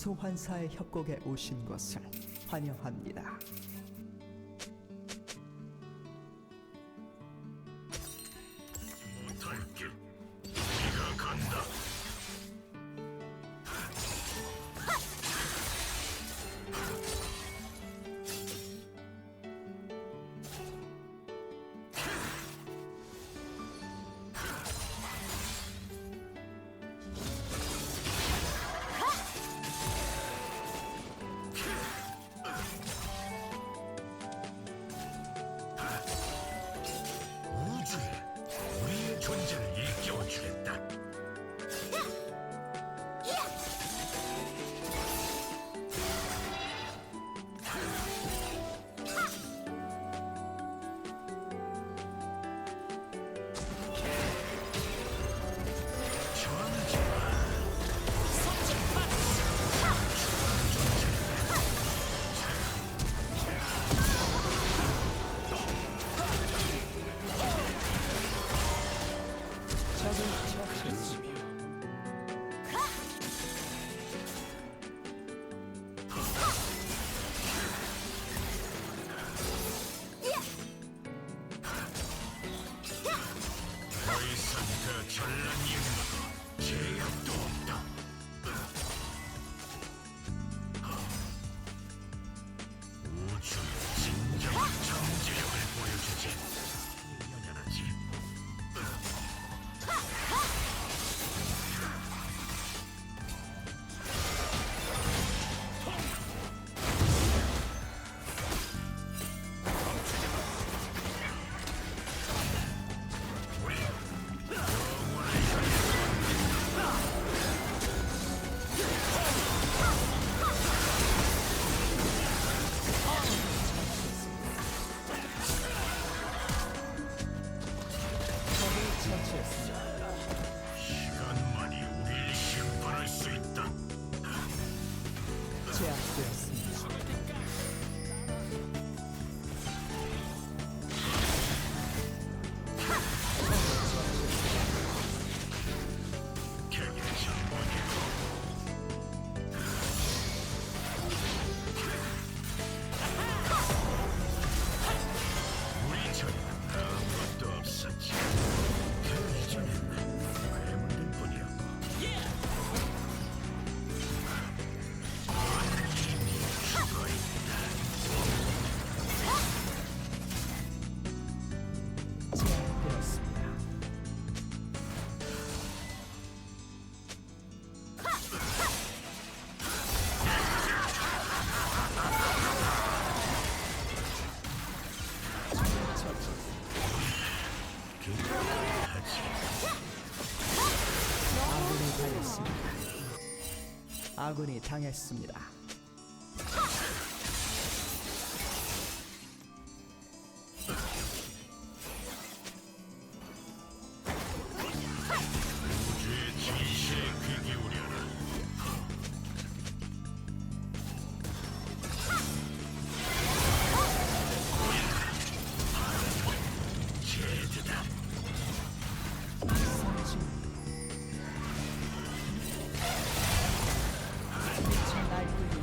소환사의 협곡에 오신 것을 환영합니다. 못할 길, 네가 간다. 우주에 우리의 존재를 일깨워주겠다. 적을 처치했으며 더 이상 그 결란 임무도 제약도 없다. 우주의 진정한 정지력을 보여주지. 연연하지. 적을 처치했습니다. 시간만이 우리를 심판할 수 있다. 제압되었습니다. 개의 정원이고 우리 전에는 아무것도 없었지. 그 이전엔 괴물들 뿐이었고 이미 죽어있다. 제압되었습니다. 아군이 당했습니다. 아군이 당했습니다. 우주의 진실에 귀 기울여라. 제드다. 미쳐 날뛰고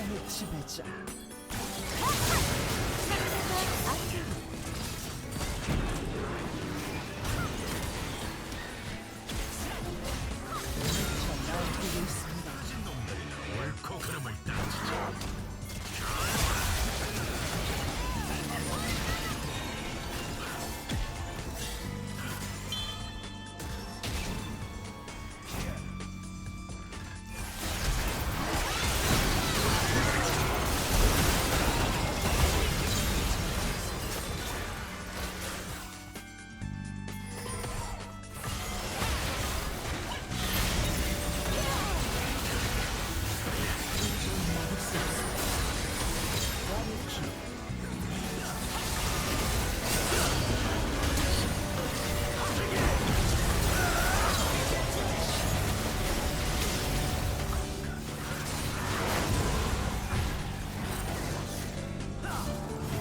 밤의 지배자. 저 날뛰고 있습니다. 옳고 그름을 따지자.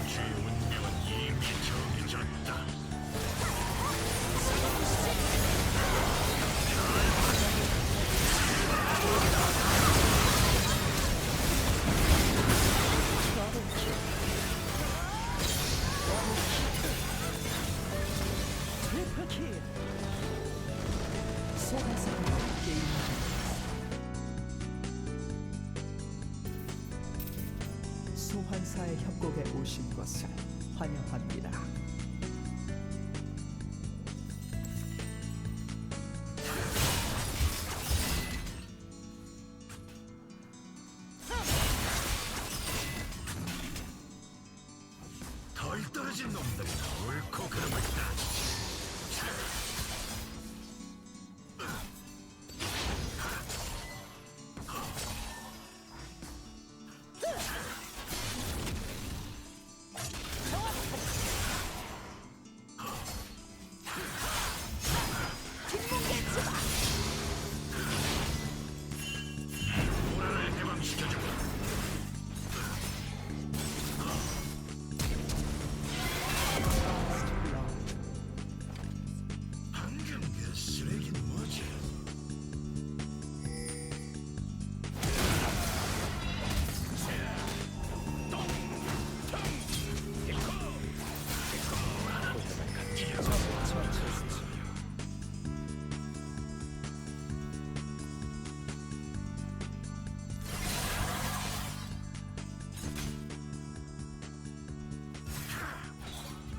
우주의 운명은 이미 정해졌다. 트리플킬. 속아서 게임 소환사의 협곡에 오신 것을 환영합니다. 덜 떨어진 놈들이 옳고 그름을 따지자. 오라를 해방시켜주고. 방금 그 쓰레기는 뭐지? 처치했습니다.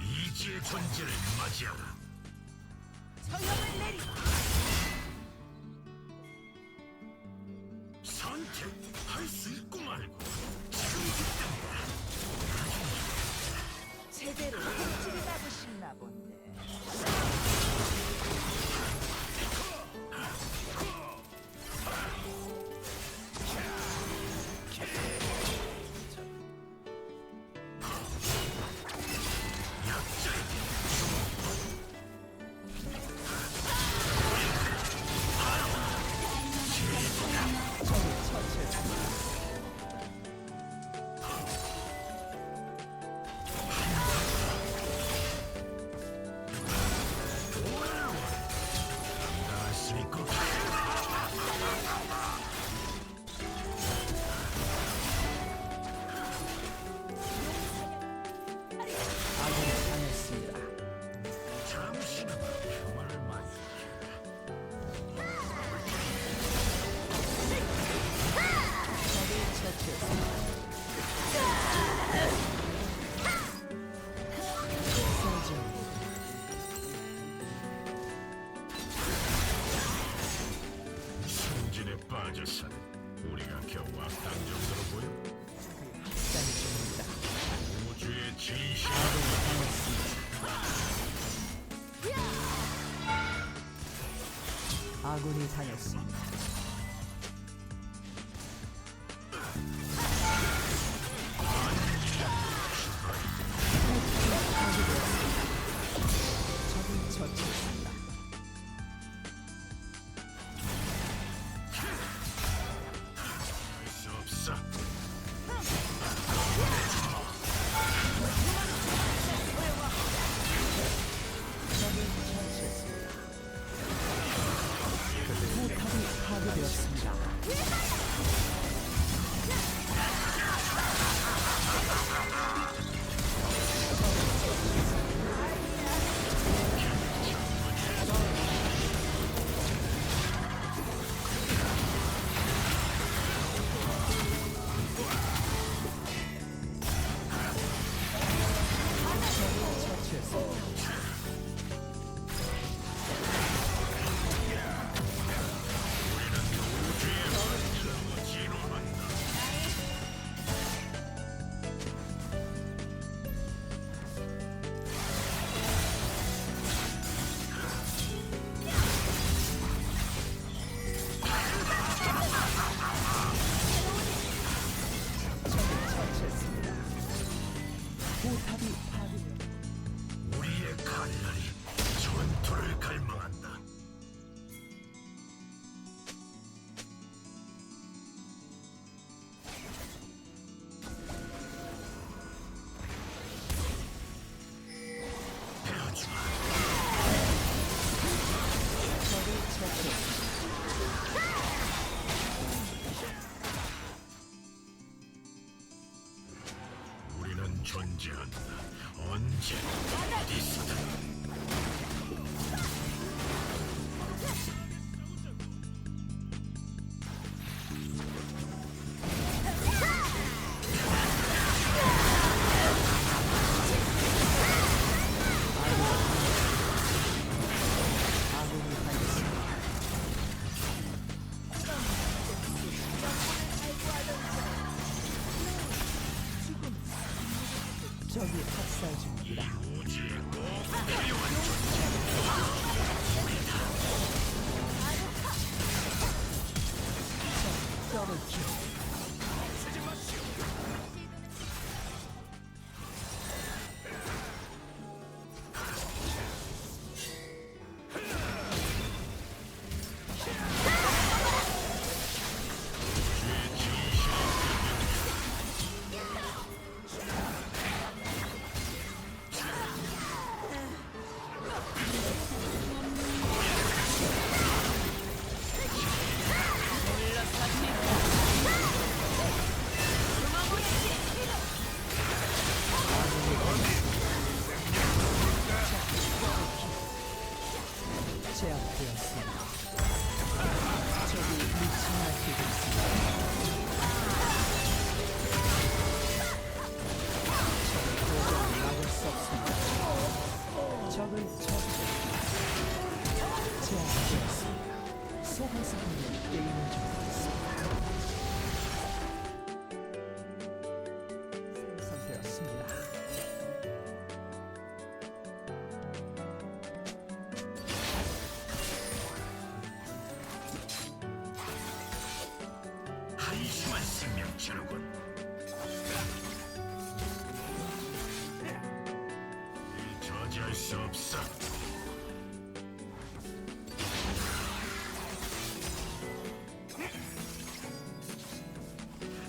이지의 존재를 맞이하라. 선택할 수 있고 말고 지금 그때다. 제대로 껍질이 나고 싶나 본데. 나을 수 있고. 아군이 당했습니다. 잠시나마 평화를 만들게. 적을 처치했습니다. 서정. 승진에 빠져서는 우리가 겨우 악당 정도로 보여. 학살이 중입니다. 우주의 진실. 아군이 당했습니다. 적을 처치했습니다. 할 수 없어. 적을 처치했습니다. 포탑이 존재한다. 언제 어디서든. 아군이 당했습니다. 적이 학살 중입니다. 우주에 꼭 필요한 존재. 더블킬. 쓰지 마시오. 제압되었습니다. 적이 미쳐 날뛰고 있습니다. 적의 도전을 막을 수 없습니다. 적을 처치. 제압되었습니다. 소환사분이 게임을 중고 있습니다. 생성되었습니다. 한심한 생명체로군. 저지할 수 없어.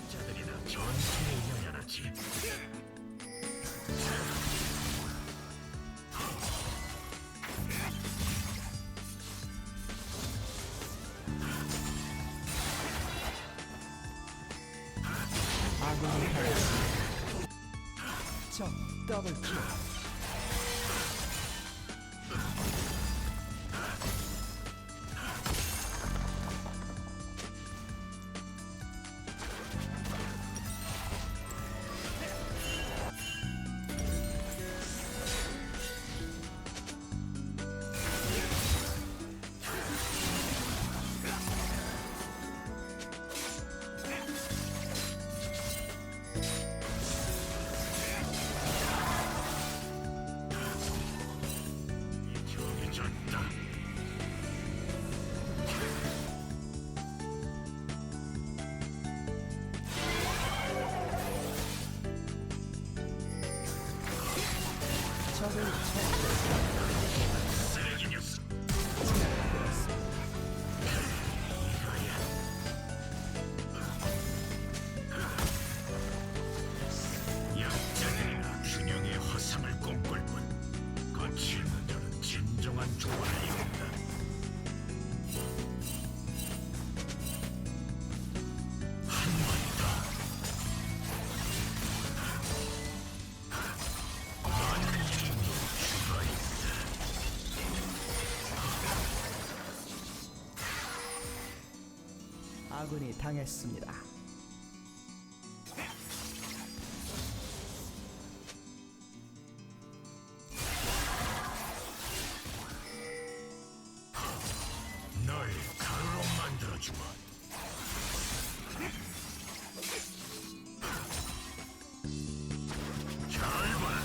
자들이나 전투에 연연하지. 아군이 당했습니다. 적 더블킬. 적이 졌다. 적을 처치. 쓰레기 녀석. 제압되었습니다. 이거야. 약자들이나 균형의 화상을 꿈꿀 뿐 거치 있는 자는 진정한 조언을 이룬다. 한 번 더. 넌 이미 죽어있다. 아군이 당했습니다. 널 가루로 만들어주마. 잘 봐라.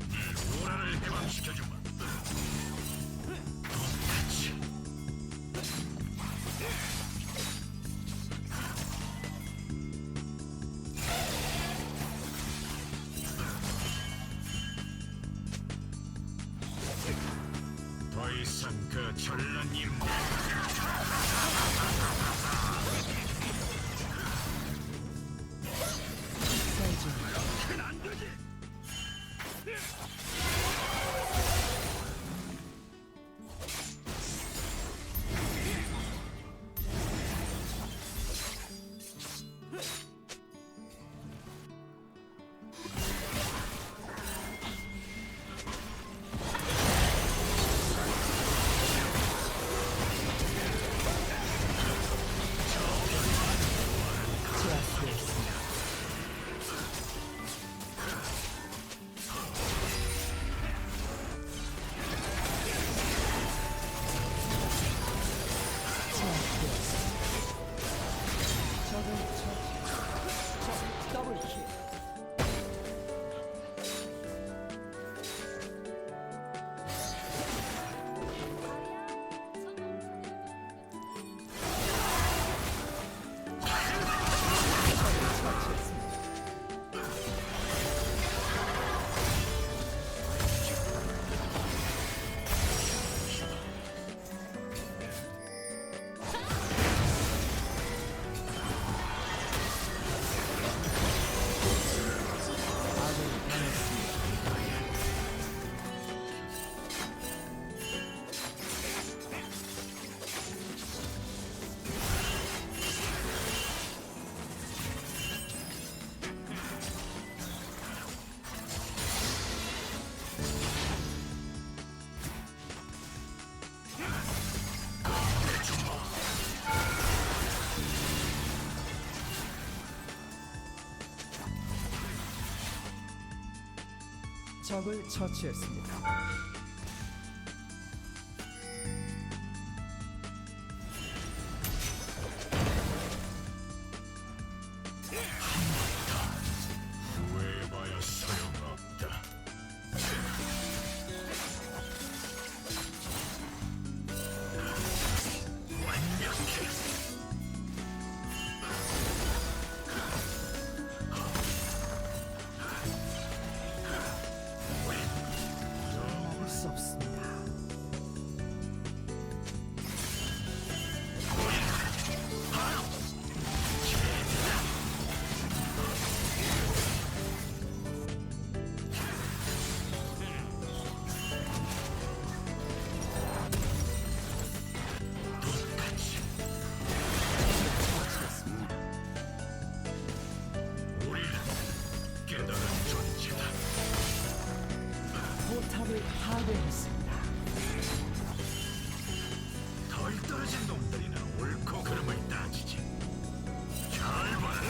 네 오라를 해방시켜주마. 똑같이. 더 이상 그 전란 임무. 학살 중입니다. 그건 안 되지. 당했습니다. 적을 처치했습니다. 후회해봐야 소용없다. 완벽해. 막을 수 없습니다. 처치했습니다. 우리는 깨달은 존재다. 포탑을 파괴했습니다. 덜 떨어진 놈들이나 옳고 그름을 따지지. 잘 봐라.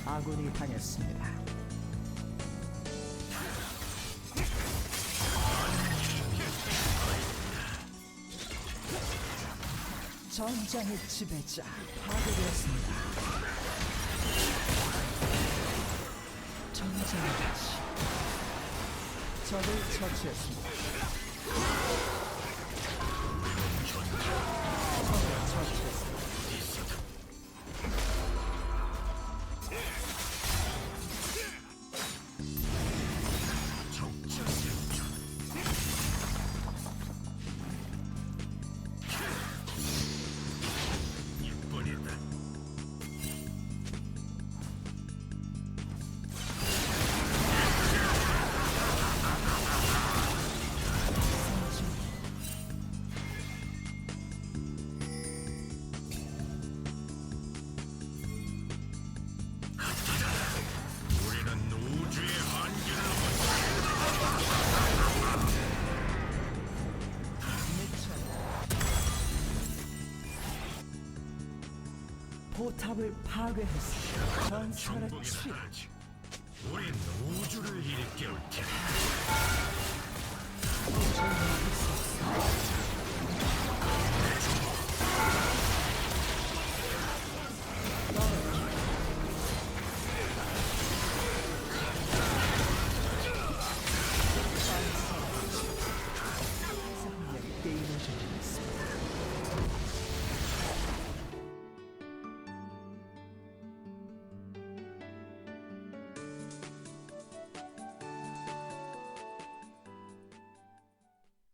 아군이 당했습니다. 전장의 지배자 파괴되었습니다. 전장의 다시 적을 처치했습니다. 적을 처치했습니다. 적자생존. 이뿐이다. 우리는 우주의 한계를 포탑을 파괴했습니다. 전설의 정복이나 치 하지. 우린 우주를 일깨울 테니. 전쟁의